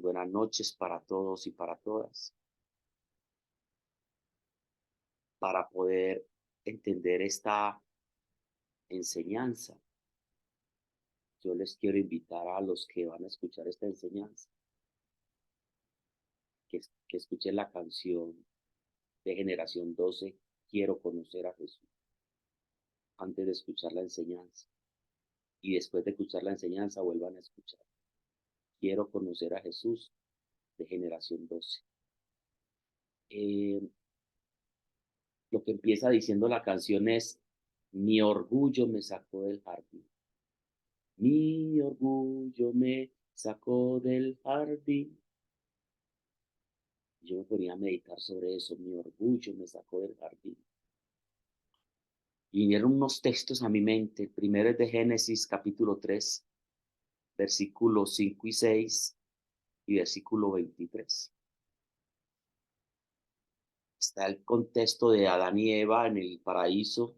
buenas noches para todos y para todas. Para poder entender esta enseñanza, yo les quiero invitar a los que van a escuchar esta enseñanza, que escuchen la canción de Generación 12, Quiero conocer a Jesús, antes de escuchar la enseñanza. Y después de escuchar la enseñanza, vuelvan a escuchar Quiero conocer a Jesús, de Generación 12. Lo que empieza diciendo la canción es: mi orgullo me sacó del jardín. Mi orgullo me sacó del jardín. Yo me ponía a meditar sobre eso. Mi orgullo me sacó del jardín. Y vinieron unos textos a mi mente. El primero es de Génesis capítulo 3, versículos 5 y 6 y versículo 23. Está el contexto de Adán y Eva en el paraíso,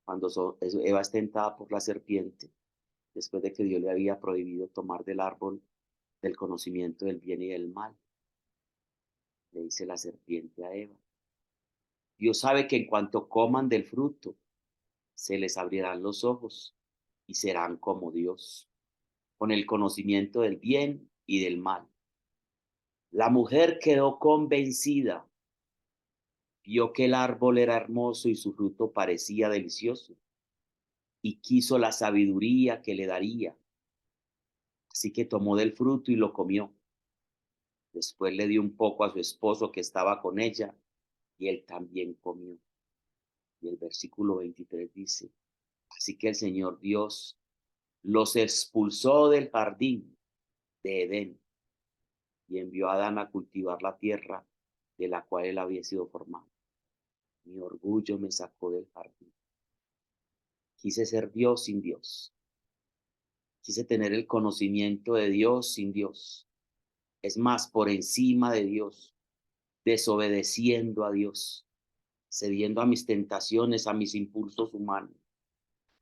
cuando Eva es tentada por la serpiente, después de que Dios le había prohibido tomar del árbol del conocimiento del bien y del mal. Le dice la serpiente a Eva: Dios sabe que en cuanto coman del fruto, se les abrirán los ojos y serán como Dios, con el conocimiento del bien y del mal. La mujer quedó convencida, vio que el árbol era hermoso y su fruto parecía delicioso, y quiso la sabiduría que le daría. Así que tomó del fruto y lo comió. Después le dio un poco a su esposo que estaba con ella, y él también comió. Y el versículo 23 dice: así que el Señor Dios los expulsó del jardín de Edén y envió a Adán a cultivar la tierra de la cual él había sido formado. Mi orgullo me sacó del jardín. Quise ser Dios sin Dios. Quise tener el conocimiento de Dios sin Dios. Es más, por encima de Dios, desobedeciendo a Dios, cediendo a mis tentaciones, a mis impulsos humanos,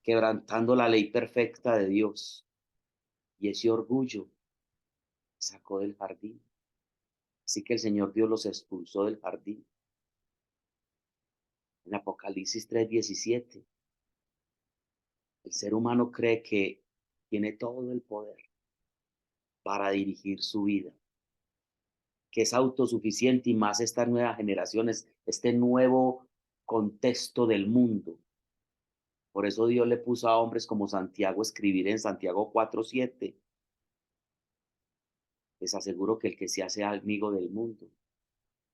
quebrantando la ley perfecta de Dios. Y ese orgullo me sacó del jardín. Así que el Señor Dios los expulsó del jardín. En Apocalipsis 3:17, el ser humano cree que tiene todo el poder para dirigir su vida, que es autosuficiente, y más estas nuevas generaciones, este nuevo contexto del mundo. Por eso Dios le puso a hombres como Santiago a escribir en Santiago 4:7. Les aseguro que el que se hace amigo del mundo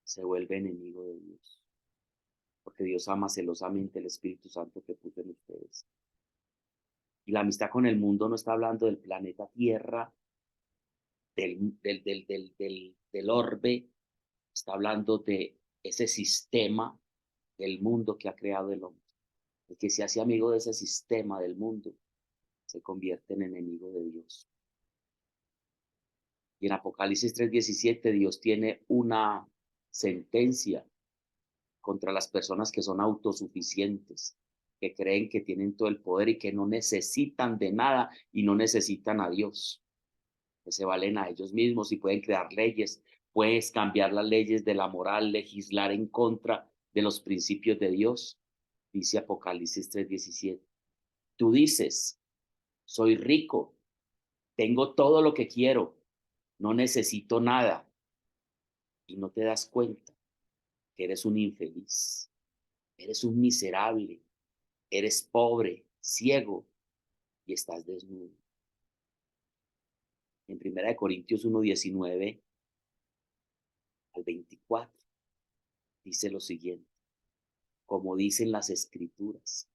se vuelve enemigo de Dios, porque Dios ama celosamente el Espíritu Santo que puso en ustedes. Y la amistad con el mundo no está hablando del planeta Tierra, del orbe, está hablando de ese sistema del mundo que ha creado el hombre. El que se hace amigo de ese sistema del mundo se convierte en enemigo de Dios. Y en Apocalipsis 3:17 Dios tiene una sentencia contra las personas que son autosuficientes, que creen que tienen todo el poder y que no necesitan de nada y no necesitan a Dios, que se valen a ellos mismos y pueden crear leyes, puedes cambiar las leyes de la moral, legislar en contra de los principios de Dios. Dice Apocalipsis 3:17. Tú dices: soy rico, tengo todo lo que quiero, no necesito nada, y no te das cuenta que eres un infeliz, eres un miserable, eres pobre, ciego y estás desnudo. En 1 Corintios 1:19 al 24 dice lo siguiente: como dicen las escrituras,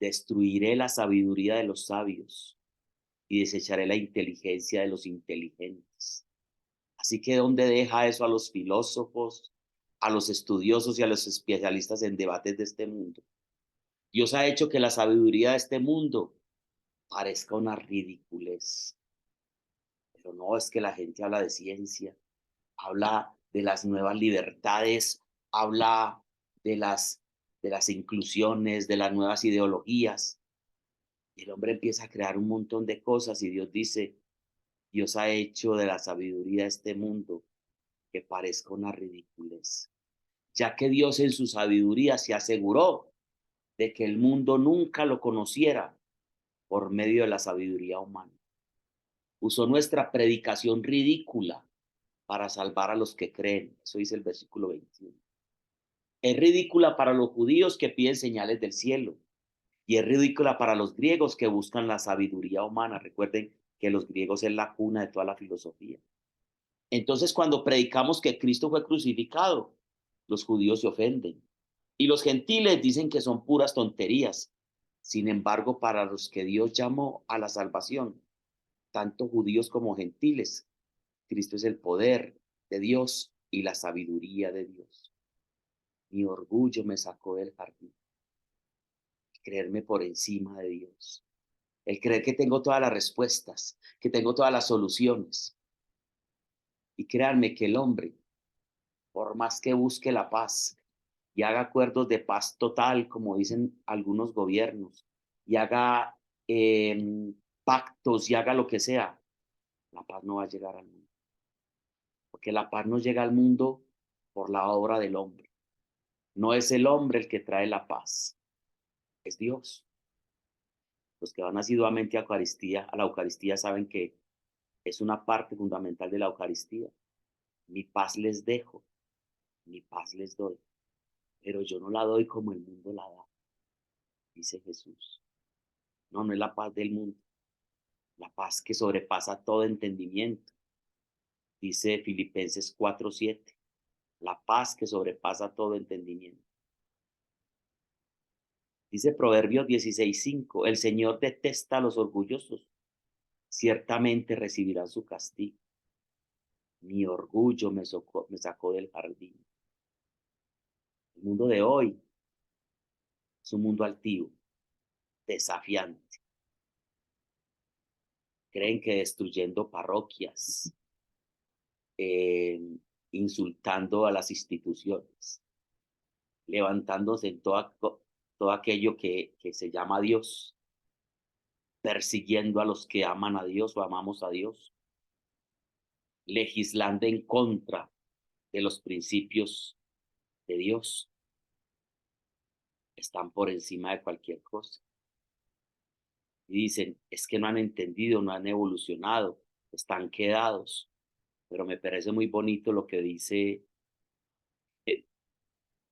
destruiré la sabiduría de los sabios y desecharé la inteligencia de los inteligentes. Así que ¿dónde deja eso a los filósofos, a los estudiosos y a los especialistas en debates de este mundo? Dios ha hecho que la sabiduría de este mundo parezca una ridiculez. Pero no, es que la gente habla de ciencia, habla de las nuevas libertades, habla de las inclusiones, de las nuevas ideologías. Y el hombre empieza a crear un montón de cosas y Dios dice: Dios ha hecho de la sabiduría de este mundo que parezca una ridiculez, ya que Dios en su sabiduría se aseguró de que el mundo nunca lo conociera por medio de la sabiduría humana. Usó nuestra predicación ridícula para salvar a los que creen. Eso dice el versículo 21. Es ridícula para los judíos que piden señales del cielo y es ridícula para los griegos que buscan la sabiduría humana. Recuerden que los griegos es la cuna de toda la filosofía. Entonces, cuando predicamos que Cristo fue crucificado, los judíos se ofenden y los gentiles dicen que son puras tonterías. Sin embargo, para los que Dios llamó a la salvación, tanto judíos como gentiles, Cristo es el poder de Dios y la sabiduría de Dios. Mi orgullo me sacó del jardín. Creerme por encima de Dios. El creer que tengo todas las respuestas, que tengo todas las soluciones. Y créanme que el hombre, por más que busque la paz y haga acuerdos de paz total, como dicen algunos gobiernos, y haga pactos y haga lo que sea, la paz no va a llegar al mundo. Porque la paz no llega al mundo por la obra del hombre. No es el hombre el que trae la paz, es Dios. Los que van asiduamente a la Eucaristía saben que es una parte fundamental de la Eucaristía. Mi paz les dejo, mi paz les doy, pero yo no la doy como el mundo la da, dice Jesús. No, no es la paz del mundo, la paz que sobrepasa todo entendimiento, dice Filipenses 4:7, la paz que sobrepasa todo entendimiento. Dice Proverbios 16:5, el Señor detesta a los orgullosos, ciertamente recibirán su castigo. Mi orgullo me sacó del jardín. El mundo de hoy es un mundo altivo, desafiante. Creen que destruyendo parroquias, eh, insultando a las instituciones, levantándose en todo aquello que se llama Dios, persiguiendo a los que aman a Dios o amamos a Dios, legislando en contra de los principios de Dios, están por encima de cualquier cosa. Y dicen, es que no han entendido, no han evolucionado, están quedados. Pero me parece muy bonito lo que dice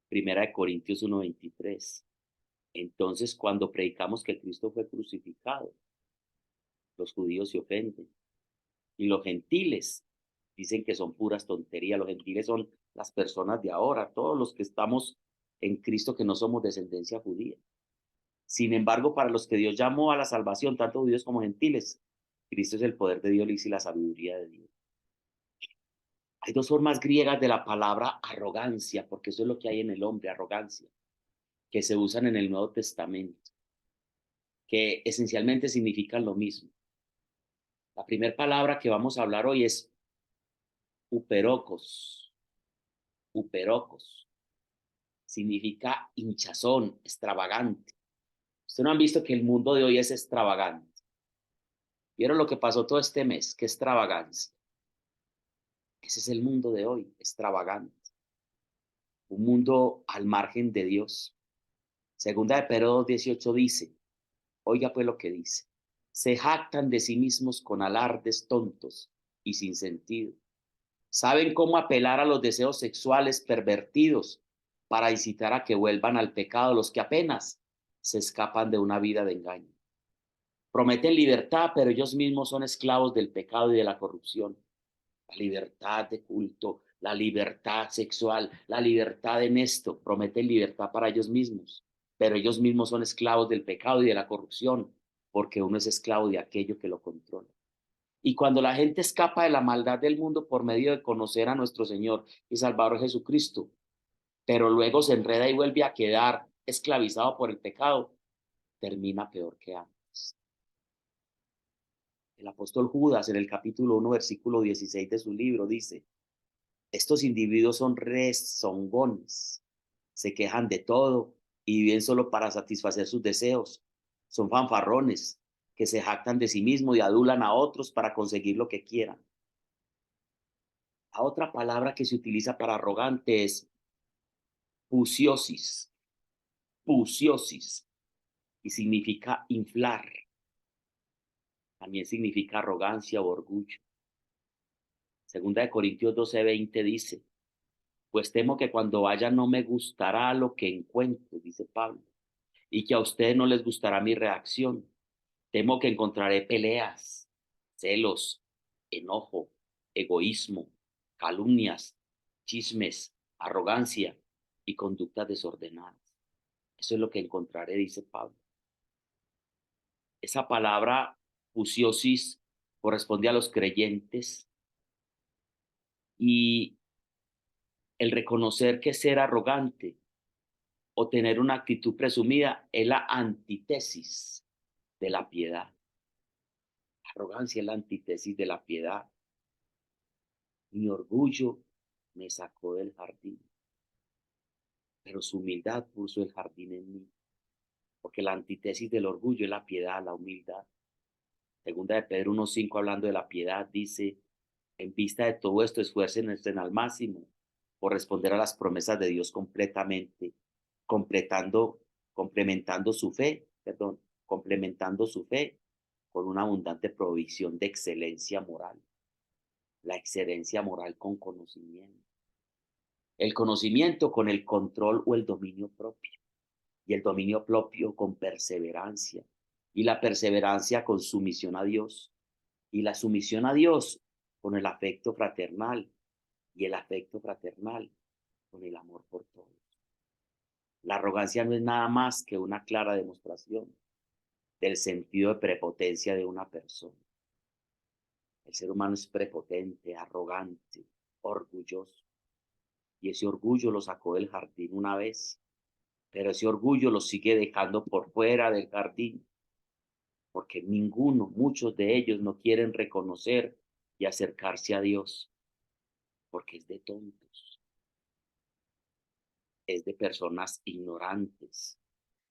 Primera de Corintios 1:23. Entonces, cuando predicamos que Cristo fue crucificado, los judíos se ofenden y los gentiles dicen que son puras tonterías. Los gentiles son las personas de ahora, todos los que estamos en Cristo que no somos descendencia judía. Sin embargo, para los que Dios llamó a la salvación, tanto judíos como gentiles, Cristo es el poder de Dios y la sabiduría de Dios. Hay dos formas griegas de la palabra arrogancia, porque eso es lo que hay en el hombre, arrogancia, que se usan en el Nuevo Testamento, que esencialmente significan lo mismo. La primera palabra que vamos a hablar hoy es uperocos. Uperocos. Significa hinchazón, extravagante. Ustedes no han visto que el mundo de hoy es extravagante. ¿Vieron lo que pasó todo este mes? Qué extravagancia. Ese es el mundo de hoy, extravagante. Un mundo al margen de Dios. Segunda de Pedro 2:18 dice, oiga pues lo que dice, se jactan de sí mismos con alardes tontos y sin sentido. Saben cómo apelar a los deseos sexuales pervertidos para incitar a que vuelvan al pecado los que apenas se escapan de una vida de engaño. Prometen libertad, pero ellos mismos son esclavos del pecado y de la corrupción. La libertad de culto, la libertad sexual, la libertad en esto, prometen libertad para ellos mismos, pero ellos mismos son esclavos del pecado y de la corrupción, porque uno es esclavo de aquello que lo controla. Y cuando la gente escapa de la maldad del mundo por medio de conocer a nuestro Señor y Salvador Jesucristo, pero luego se enreda y vuelve a quedar esclavizado por el pecado, termina peor que antes. El apóstol Judas en el capítulo 1, versículo 16 de su libro dice, estos individuos son rezongones, se quejan de todo y viven solo para satisfacer sus deseos, son fanfarrones, que se jactan de sí mismos y adulan a otros para conseguir lo que quieran. La otra palabra que se utiliza para arrogante es pusiosis, pusiosis, y significa inflar. También significa arrogancia o orgullo. Segunda de Corintios 12:20 dice, pues temo que cuando vaya no me gustará lo que encuentre, dice Pablo, y que a ustedes no les gustará mi reacción. Temo que encontraré peleas, celos, enojo, egoísmo, calumnias, chismes, arrogancia y conductas desordenadas. Eso es lo que encontraré, dice Pablo. Esa palabra fusiosis corresponde a los creyentes y el reconocer que ser arrogante o tener una actitud presumida es la antítesis de la piedad. La arrogancia es la antítesis de la piedad. Mi orgullo me sacó del jardín, pero su humildad puso el jardín en mí, porque la antítesis del orgullo es la piedad, la humildad. Segunda de Pedro 1:5, hablando de la piedad, dice, en vista de todo esto, esfuércense al máximo por responder a las promesas de Dios completamente, completando, complementando su fe, perdón, complementando su fe con una abundante provisión de excelencia moral, la excelencia moral con conocimiento, el conocimiento con el control o el dominio propio, y el dominio propio con perseverancia, y la perseverancia con sumisión a Dios, y la sumisión a Dios con el afecto fraternal, y el afecto fraternal con el amor por todos. La arrogancia no es nada más que una clara demostración del sentido de prepotencia de una persona. El ser humano es prepotente, arrogante, orgulloso, y ese orgullo lo sacó del jardín una vez, pero ese orgullo lo sigue dejando por fuera del jardín, porque muchos de ellos no quieren reconocer y acercarse a Dios, porque es de tontos, es de personas ignorantes,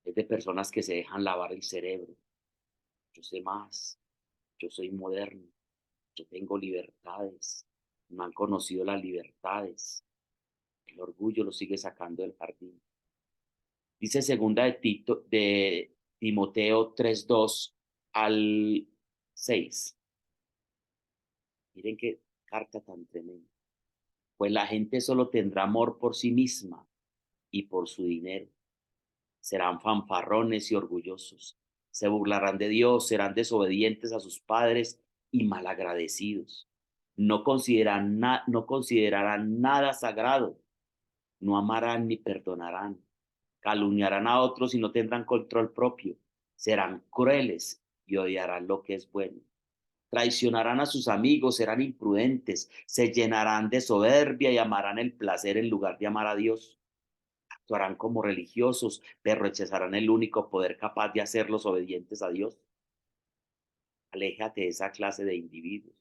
es de personas que se dejan lavar el cerebro. Yo sé más, yo soy moderno, yo tengo libertades, no han conocido las libertades. El orgullo lo sigue sacando del jardín. Dice segunda de Timoteo 3:2 al 6. Miren qué carta tan tremenda. Pues la gente solo tendrá amor por sí misma y por su dinero. Serán fanfarrones y orgullosos. Se burlarán de Dios, serán desobedientes a sus padres y malagradecidos. No considerarán nada sagrado. No amarán ni perdonarán. Calumniarán a otros y no tendrán control propio. Serán crueles y odiarán lo que es bueno. Traicionarán a sus amigos, serán imprudentes, se llenarán de soberbia y amarán el placer en lugar de amar a Dios. Actuarán como religiosos, pero rechazarán el único poder capaz de hacerlos obedientes a Dios. Aléjate de esa clase de individuos,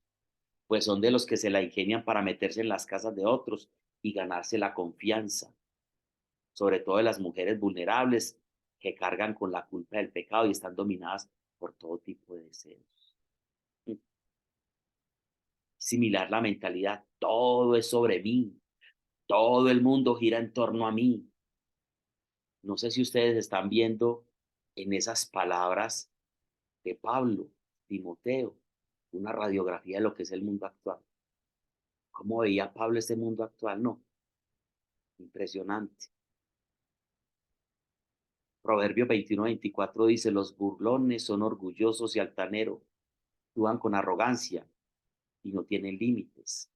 pues son de los que se la ingenian para meterse en las casas de otros y ganarse la confianza, sobre todo de las mujeres vulnerables que cargan con la culpa del pecado y están dominadas por todo tipo de deseos. Similar la mentalidad, todo es sobre mí, todo el mundo gira en torno a mí. No sé si ustedes están viendo en esas palabras de Pablo, Timoteo, una radiografía de lo que es el mundo actual. ¿Cómo veía Pablo este mundo actual? No, impresionante. Proverbio 21:24 dice, los burlones son orgullosos y altaneros, actúan con arrogancia y no tienen límites.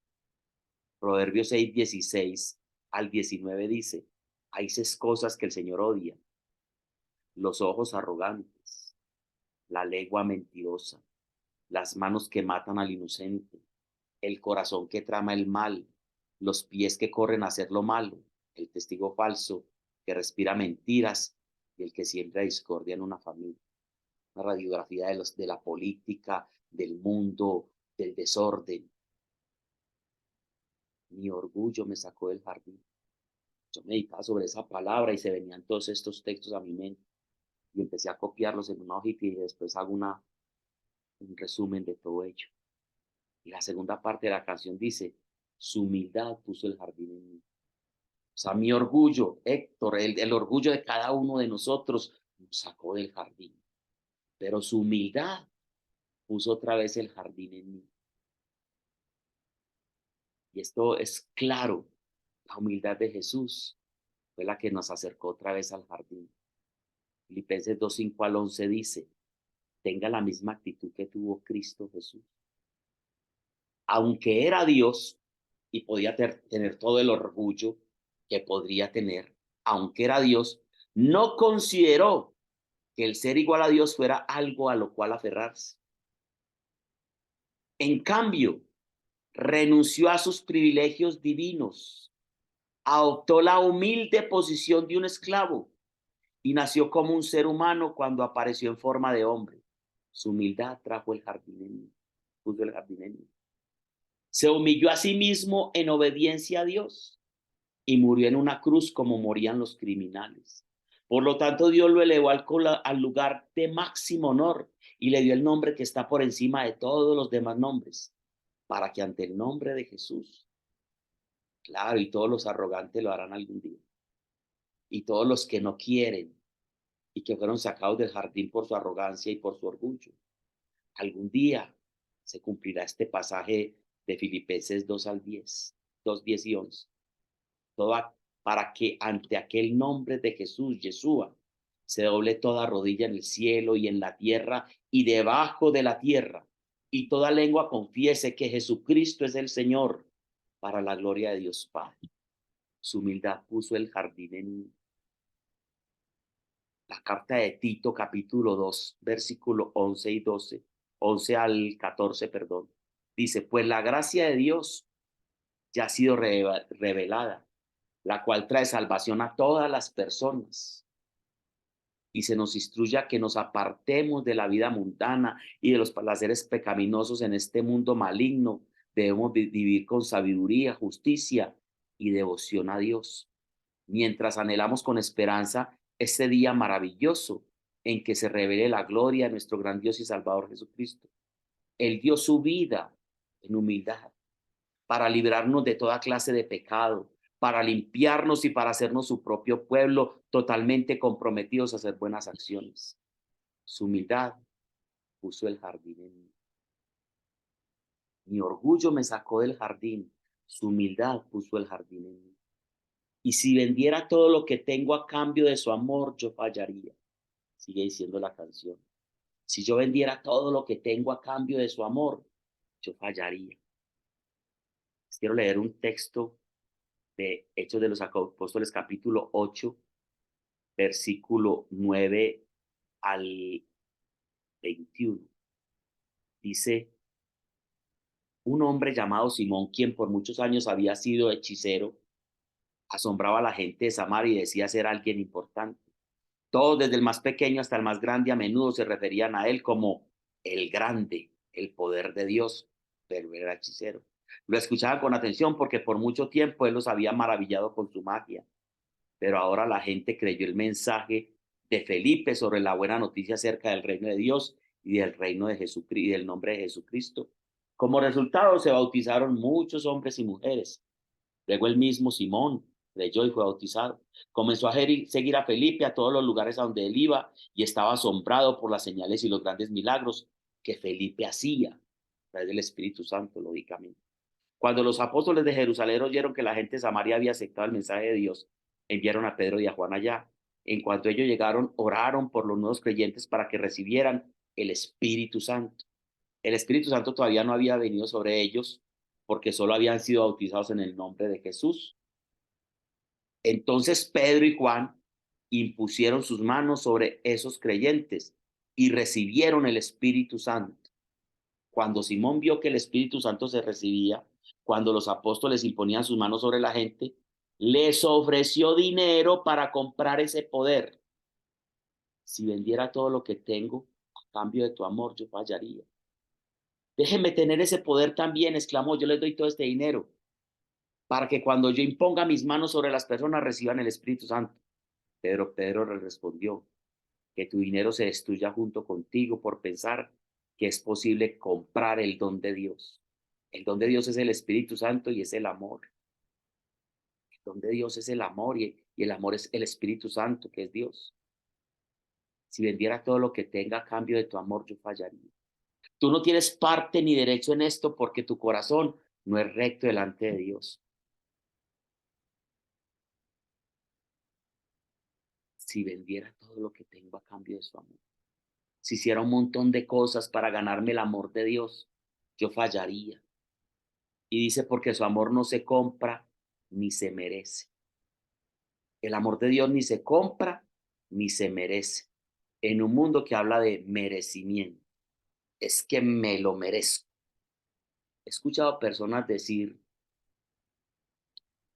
Proverbio 6:16 al 19 dice, hay 6 cosas que el Señor odia: los ojos arrogantes, la lengua mentirosa, las manos que matan al inocente, el corazón que trama el mal, los pies que corren a hacer lo malo, el testigo falso que respira mentiras y el que siembra discordia en una familia. Una radiografía de la política, del mundo, del desorden. Mi orgullo me sacó del jardín. Yo meditaba sobre esa palabra y se venían todos estos textos a mi mente y empecé a copiarlos en una hojita y después hago un resumen de todo ello. Y la segunda parte de la canción dice, su humildad puso el jardín en mí. O sea, mi orgullo, Héctor, el orgullo de cada uno de nosotros nos sacó del jardín, pero su humildad puso otra vez el jardín en mí. Y esto es claro, la humildad de Jesús fue la que nos acercó otra vez al jardín. Filipenses 2:5 al 11 dice, tenga la misma actitud que tuvo Cristo Jesús. Aunque era Dios y podía tener todo el orgullo que podría tener, aunque era Dios, no consideró que el ser igual a Dios fuera algo a lo cual aferrarse. En cambio, renunció a sus privilegios divinos, adoptó la humilde posición de un esclavo y nació como un ser humano cuando apareció en forma de hombre. Su humildad trajo el jardín en mí, puso el jardín en mí. Se humilló a sí mismo en obediencia a Dios y murió en una cruz como morían los criminales. Por lo tanto, Dios lo elevó al lugar de máximo honor y le dio el nombre que está por encima de todos los demás nombres, para que ante el nombre de Jesús, claro, y todos los arrogantes lo harán algún día, y todos los que no quieren y que fueron sacados del jardín por su arrogancia y por su orgullo, algún día se cumplirá este pasaje de Filipenses 2:10 y 11. Toda, para que ante aquel nombre de Jesús, Yeshua, se doble toda rodilla en el cielo y en la tierra y debajo de la tierra, y toda lengua confiese que Jesucristo es el Señor, para la gloria de Dios Padre. Su humildad puso el jardín en la carta de Tito, capítulo 2, versículo 11 y 12, 11 al 14, perdón. Dice, pues la gracia de Dios ya ha sido revelada, la cual trae salvación a todas las personas. Y se nos instruye a que nos apartemos de la vida mundana y de los placeres pecaminosos en este mundo maligno. Debemos vivir con sabiduría, justicia y devoción a Dios, mientras anhelamos con esperanza este día maravilloso en que se revele la gloria de nuestro gran Dios y Salvador Jesucristo. Él dio su vida en humildad para librarnos de toda clase de pecado, para limpiarnos y para hacernos su propio pueblo, totalmente comprometidos a hacer buenas acciones. Su humildad puso el jardín en mí. Mi orgullo me sacó del jardín. Su humildad puso el jardín en mí. Y si vendiera todo lo que tengo a cambio de su amor, yo fallaría. Sigue diciendo la canción. Si yo vendiera todo lo que tengo a cambio de su amor, yo fallaría. Quiero leer un texto de Hechos de los Apóstoles, capítulo 8, versículo 9 al 21. Dice, un hombre llamado Simón, quien por muchos años había sido hechicero, asombraba a la gente de Samaria y decía ser alguien importante. Todos, desde el más pequeño hasta el más grande, a menudo se referían a él como el grande, el poder de Dios, pero era hechicero. Lo escuchaban con atención porque por mucho tiempo él los había maravillado con su magia. Pero ahora la gente creyó el mensaje de Felipe sobre la buena noticia acerca del reino de Dios y del reino de Jesucristo y del nombre de Jesucristo. Como resultado, se bautizaron muchos hombres y mujeres. Luego el mismo Simón creyó y fue bautizado. Comenzó a seguir a Felipe a todos los lugares a donde él iba y estaba asombrado por las señales y los grandes milagros que Felipe hacía a través del Espíritu Santo, lógicamente. Cuando los apóstoles de Jerusalén oyeron que la gente de Samaria había aceptado el mensaje de Dios, enviaron a Pedro y a Juan allá. En cuanto ellos llegaron, oraron por los nuevos creyentes para que recibieran el Espíritu Santo. El Espíritu Santo todavía no había venido sobre ellos porque solo habían sido bautizados en el nombre de Jesús. Entonces Pedro y Juan impusieron sus manos sobre esos creyentes y recibieron el Espíritu Santo. Cuando Simón vio que el Espíritu Santo se recibía, cuando los apóstoles imponían sus manos sobre la gente, les ofreció dinero para comprar ese poder. Si vendiera todo lo que tengo a cambio de tu amor, yo fallaría. Déjenme tener ese poder también, exclamó, yo les doy todo este dinero, para que cuando yo imponga mis manos sobre las personas reciban el Espíritu Santo. Pedro le respondió, que tu dinero se destruya junto contigo por pensar que es posible comprar el don de Dios. El don de Dios es el Espíritu Santo y es el amor. El don de Dios es el amor y el amor es el Espíritu Santo, que es Dios. Si vendiera todo lo que tenga a cambio de tu amor, yo fallaría. Tú no tienes parte ni derecho en esto porque tu corazón no es recto delante de Dios. Si vendiera todo lo que tengo a cambio de su amor, si hiciera un montón de cosas para ganarme el amor de Dios, yo fallaría. Y dice, porque su amor no se compra ni se merece. El amor de Dios ni se compra ni se merece. En un mundo que habla de merecimiento, es que me lo merezco. He escuchado personas decir,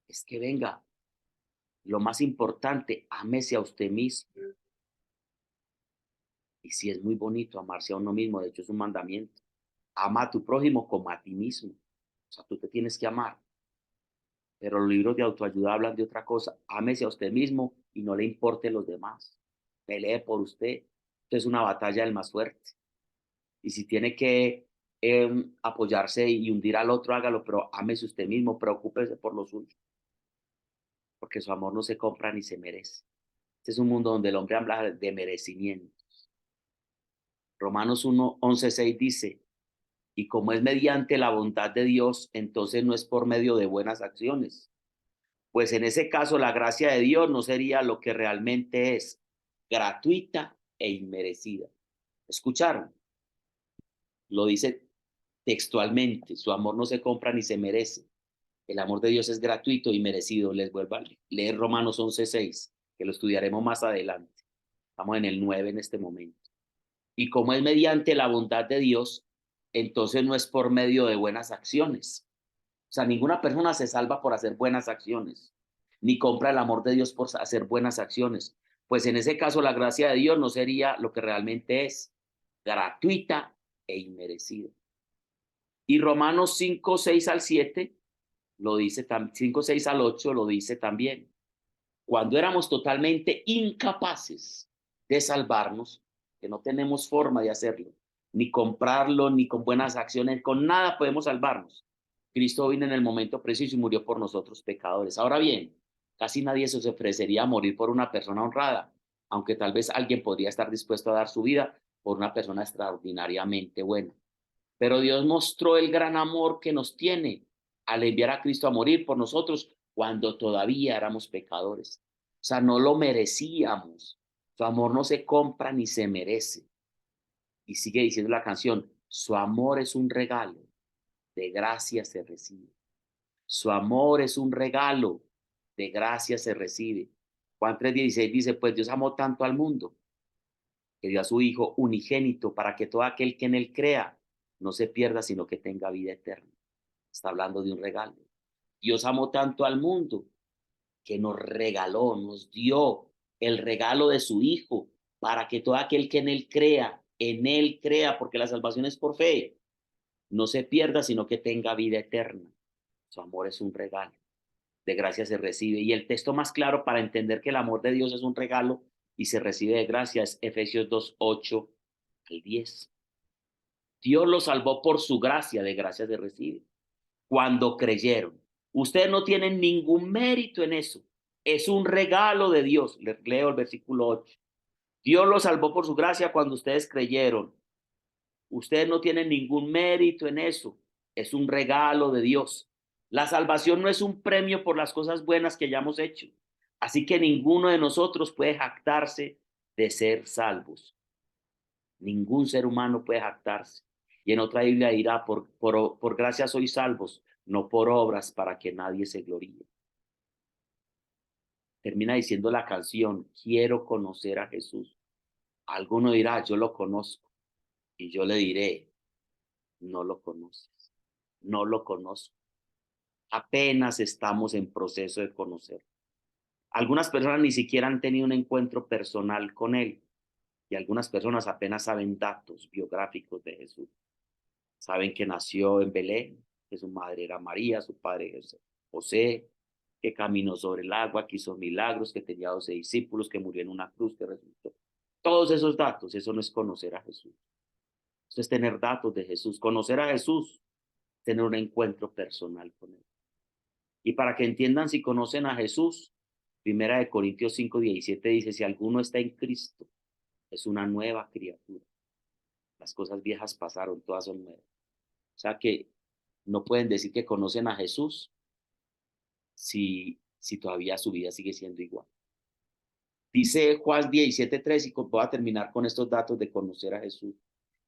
es que venga, lo más importante, ámese a usted mismo. Y sí, es muy bonito amarse a uno mismo, de hecho es un mandamiento. Ama a tu prójimo como a ti mismo. O sea, tú te tienes que amar. Pero los libros de autoayuda hablan de otra cosa. Ámese a usted mismo y no le importe los demás. Pelee por usted. Esto es una batalla del más fuerte. Y si tiene que apoyarse y hundir al otro, hágalo, pero ámese usted mismo, preocúpese por lo suyo. Porque su amor no se compra ni se merece. Este es un mundo donde el hombre habla de merecimiento. Romanos 1:11-6 dice, y como es mediante la bondad de Dios, entonces no es por medio de buenas acciones. Pues en ese caso la gracia de Dios no sería lo que realmente es, gratuita e inmerecida. ¿Escucharon? Lo dice textualmente, su amor no se compra ni se merece. El amor de Dios es gratuito y merecido. Les vuelvo a leer Romanos 11:6, que lo estudiaremos más adelante. Estamos en el 9 en este momento. Y como es mediante la bondad de Dios, entonces no es por medio de buenas acciones. O sea, ninguna persona se salva por hacer buenas acciones, ni compra el amor de Dios por hacer buenas acciones. Pues en ese caso la gracia de Dios no sería lo que realmente es, gratuita e inmerecida. Y Romanos 5:6-7 lo dice, 5:6-8 lo dice también. Cuando éramos totalmente incapaces de salvarnos, que no tenemos forma de hacerlo, ni comprarlo, ni con buenas acciones, con nada podemos salvarnos. Cristo vino en el momento preciso y murió por nosotros pecadores. Ahora bien, casi nadie se ofrecería a morir por una persona honrada, aunque tal vez alguien podría estar dispuesto a dar su vida por una persona extraordinariamente buena. Pero Dios mostró el gran amor que nos tiene al enviar a Cristo a morir por nosotros cuando todavía éramos pecadores. O sea, no lo merecíamos. Su amor no se compra ni se merece. Y sigue diciendo la canción, su amor es un regalo, de gracia se recibe. Su amor es un regalo, de gracia se recibe. Juan 3:16 dice, pues Dios amó tanto al mundo que dio a su Hijo unigénito para que todo aquel que en él crea no se pierda, sino que tenga vida eterna. Está hablando de un regalo. Dios amó tanto al mundo que nos regaló, nos dio el regalo de su Hijo para que todo aquel que en él crea, porque la salvación es por fe, no se pierda, sino que tenga vida eterna. Su amor es un regalo, de gracia se recibe. Y el texto más claro para entender que el amor de Dios es un regalo y se recibe de gracia es Efesios 2:8-10. Dios los salvó por su gracia, de gracia se recibe. Cuando creyeron. Ustedes no tienen ningún mérito en eso. Es un regalo de Dios. Les leo el versículo 8. Dios los salvó por su gracia cuando ustedes creyeron. Ustedes no tienen ningún mérito en eso. Es un regalo de Dios. La salvación no es un premio por las cosas buenas que hayamos hecho. Así que ninguno de nosotros puede jactarse de ser salvos. Ningún ser humano puede jactarse. Y en otra Biblia dirá, por gracia sois salvos, no por obras para que nadie se gloríe. Termina diciendo la canción, quiero conocer a Jesús. Alguno dirá, yo lo conozco. Y yo le diré, no lo conoces. No lo conozco. Apenas estamos en proceso de conocer. Algunas personas ni siquiera han tenido un encuentro personal con él. Y algunas personas apenas saben datos biográficos de Jesús. Saben que nació en Belén, que su madre era María, su padre es José, que caminó sobre el agua, que hizo milagros, que tenía 12 discípulos, que murió en una cruz, que resucitó. Todos esos datos, eso no es conocer a Jesús. Esto es tener datos de Jesús, conocer a Jesús, tener un encuentro personal con él. Y para que entiendan si conocen a Jesús, Primera de Corintios 5:17 dice, si alguno está en Cristo, es una nueva criatura. Las cosas viejas pasaron, todas son nuevas. O sea que no pueden decir que conocen a Jesús si todavía su vida sigue siendo igual. Dice Juan 17:3, y voy a terminar con estos datos de conocer a Jesús.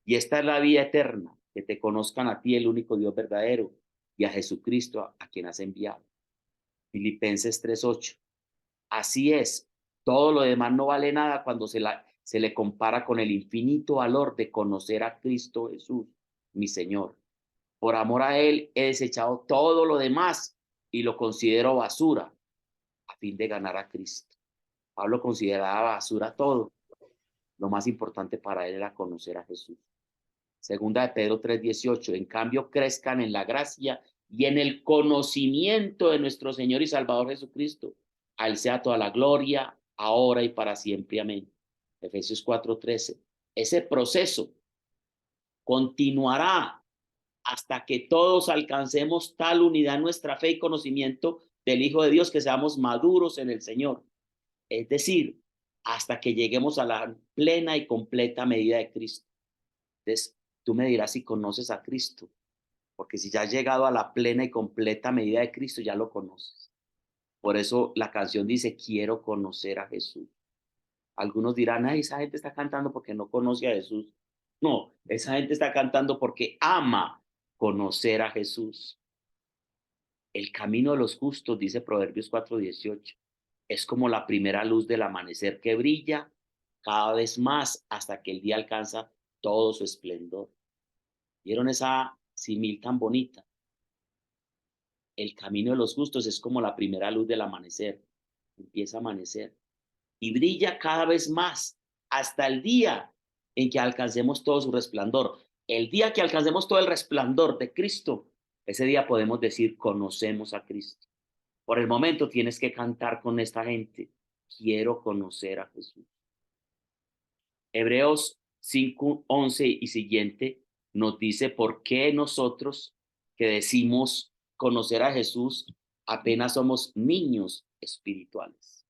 Y esta es la vida eterna, que te conozcan a ti, el único Dios verdadero, y a Jesucristo, a quien has enviado. Filipenses 3:8. Así es, todo lo demás no vale nada cuando se le compara con el infinito valor de conocer a Cristo Jesús, mi Señor. Por amor a Él he desechado todo lo demás y lo considero basura a fin de ganar a Cristo. Pablo consideraba basura todo. Lo más importante para él era conocer a Jesús. Segunda de Pedro 3:18. En cambio, crezcan en la gracia y en el conocimiento de nuestro Señor y Salvador Jesucristo. A Él sea toda la gloria, ahora y para siempre. Amén. Efesios 4:13. Ese proceso continuará hasta que todos alcancemos tal unidad en nuestra fe y conocimiento del Hijo de Dios que seamos maduros en el Señor. Es decir, hasta que lleguemos a la plena y completa medida de Cristo. Entonces, tú me dirás si conoces a Cristo, porque si ya has llegado a la plena y completa medida de Cristo, ya lo conoces. Por eso la canción dice, quiero conocer a Jesús. Algunos dirán, ay, esa gente está cantando porque no conoce a Jesús. No, esa gente está cantando porque ama conocer a Jesús. El camino de los justos, dice Proverbios 4:18, es como la primera luz del amanecer que brilla cada vez más hasta que el día alcanza todo su esplendor. ¿Vieron esa simil tan bonita? El camino de los justos es como la primera luz del amanecer. Empieza a amanecer y brilla cada vez más hasta el día en que alcancemos todo su resplandor. El día que alcancemos todo el resplandor de Cristo, ese día podemos decir, conocemos a Cristo. Por el momento tienes que cantar con esta gente. Quiero conocer a Jesús. Hebreos 5:11 y siguiente nos dice por qué nosotros que decimos conocer a Jesús apenas somos niños espirituales.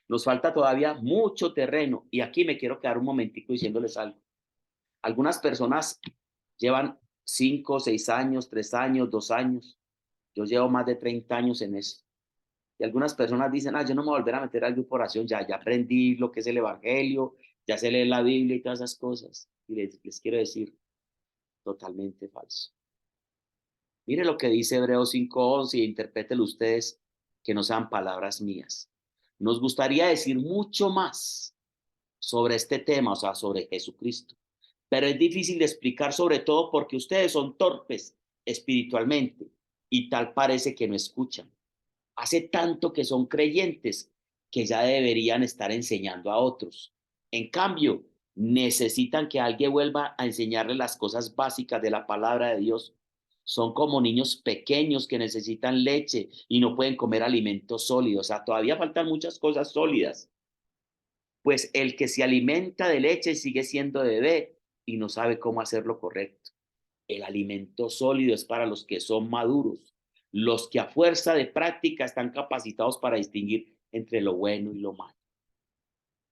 Nos falta todavía mucho terreno y aquí me quiero quedar un momentico diciéndoles algo. Algunas personas llevan 5, 6 años, 3 años, 2 años. Yo llevo más de 30 años en esto. Y algunas personas dicen, yo no me voy a volver a meter al grupo de oración, ya aprendí lo que es el evangelio, ya sé leer la Biblia y todas esas cosas. Y les quiero decir, totalmente falso. Mire lo que dice Hebreos 5:11 y interprételo ustedes, que no sean palabras mías. Nos gustaría decir mucho más sobre este tema, o sea, sobre Jesucristo. Pero es difícil de explicar, sobre todo porque ustedes son torpes espiritualmente y tal parece que no escuchan. Hace tanto que son creyentes que ya deberían estar enseñando a otros. En cambio, necesitan que alguien vuelva a enseñarles las cosas básicas de la palabra de Dios. Son como niños pequeños que necesitan leche y no pueden comer alimentos sólidos. O sea, todavía faltan muchas cosas sólidas. Pues el que se alimenta de leche sigue siendo bebé y no sabe cómo hacerlo correcto. El alimento sólido es para los que son maduros, los que a fuerza de práctica están capacitados para distinguir entre lo bueno y lo malo.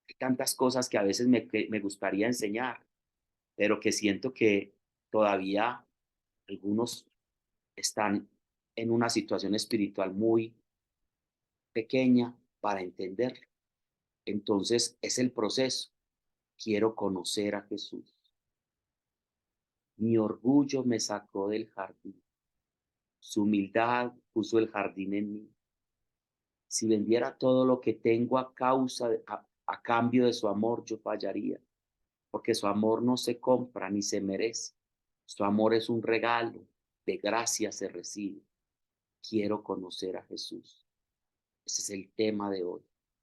Hay tantas cosas que a veces me gustaría enseñar, pero que siento que todavía algunos están en una situación espiritual muy pequeña para entenderlo. Entonces es el proceso. Quiero conocer a Jesús. Mi orgullo me sacó del jardín. Su humildad puso el jardín en mí. Si vendiera todo lo que tengo a cambio de su amor, yo fallaría, porque su amor no se compra ni se merece. Su amor es un regalo, de gracia se recibe. Quiero conocer a Jesús. Ese es el tema de hoy.